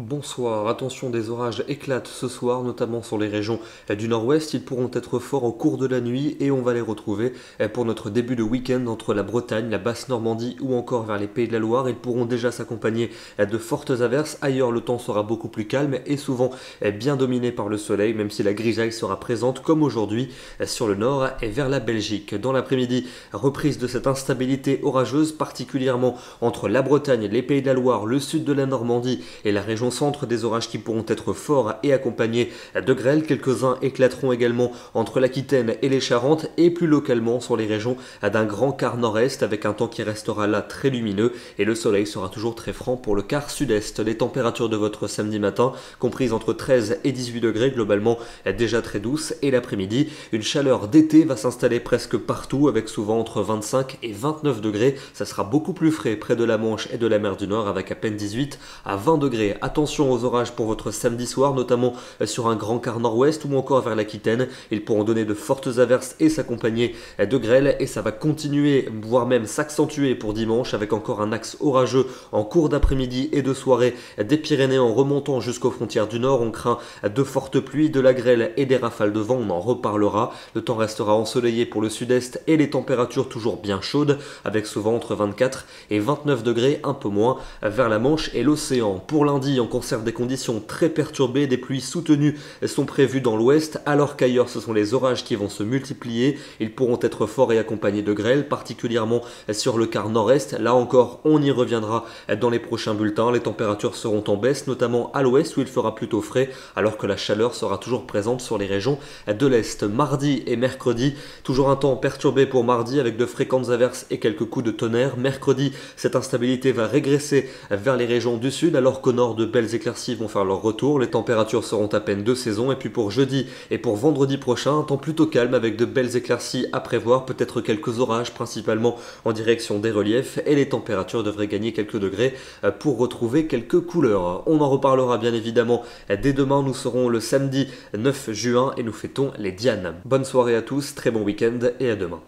Bonsoir, attention, des orages éclatent ce soir, notamment sur les régions du nord-ouest. Ils pourront être forts au cours de la nuit et on va les retrouver pour notre début de week-end entre la Bretagne, la Basse-Normandie ou encore vers les Pays de la Loire. Ils pourront déjà s'accompagner de fortes averses. Ailleurs, le temps sera beaucoup plus calme et souvent bien dominé par le soleil, même si la grisaille sera présente comme aujourd'hui sur le nord et vers la Belgique. Dans l'après-midi, reprise de cette instabilité orageuse, particulièrement entre la Bretagne, les Pays de la Loire, le sud de la Normandie et la région centre, des orages qui pourront être forts et accompagnés de grêles. Quelques-uns éclateront également entre l'Aquitaine et les Charentes et plus localement sur les régions d'un grand quart nord-est avec un temps qui restera là très lumineux et le soleil sera toujours très franc pour le quart sud-est. Les températures de votre samedi matin comprises entre 13 et 18 degrés, globalement déjà très douces, et l'après-midi, une chaleur d'été va s'installer presque partout avec souvent entre 25 et 29 degrés. Ça sera beaucoup plus frais près de la Manche et de la mer du Nord avec à peine 18 à 20 degrés. Attention aux orages pour votre samedi soir, notamment sur un grand quart nord-ouest ou encore vers l'Aquitaine. Ils pourront donner de fortes averses et s'accompagner de grêles et ça va continuer, voire même s'accentuer pour dimanche avec encore un axe orageux en cours d'après-midi et de soirée des Pyrénées en remontant jusqu'aux frontières du nord. On craint de fortes pluies, de la grêle et des rafales de vent, on en reparlera. Le temps restera ensoleillé pour le sud-est et les températures toujours bien chaudes avec souvent entre 24 et 29 degrés, un peu moins vers la Manche et l'océan. Pour lundi, on conserve des conditions très perturbées, des pluies soutenues sont prévues dans l'ouest, alors qu'ailleurs ce sont les orages qui vont se multiplier. Ils pourront être forts et accompagnés de grêles, particulièrement sur le quart nord-est. Là encore, on y reviendra dans les prochains bulletins. Les températures seront en baisse, notamment à l'ouest où il fera plutôt frais, alors que la chaleur sera toujours présente sur les régions de l'est. Mardi et mercredi, toujours un temps perturbé pour mardi avec de fréquentes averses et quelques coups de tonnerre. Mercredi, cette instabilité va régresser vers les régions du sud, alors qu'au nord, de belles éclaircies vont faire leur retour. Les températures seront à peine de saison. Et puis pour jeudi et pour vendredi prochain, un temps plutôt calme avec de belles éclaircies à prévoir, peut-être quelques orages principalement en direction des reliefs, et les températures devraient gagner quelques degrés pour retrouver quelques couleurs. On en reparlera bien évidemment dès demain. Nous serons le samedi 9 juin et nous fêtons les Dianes. Bonne soirée à tous, très bon week-end et à demain.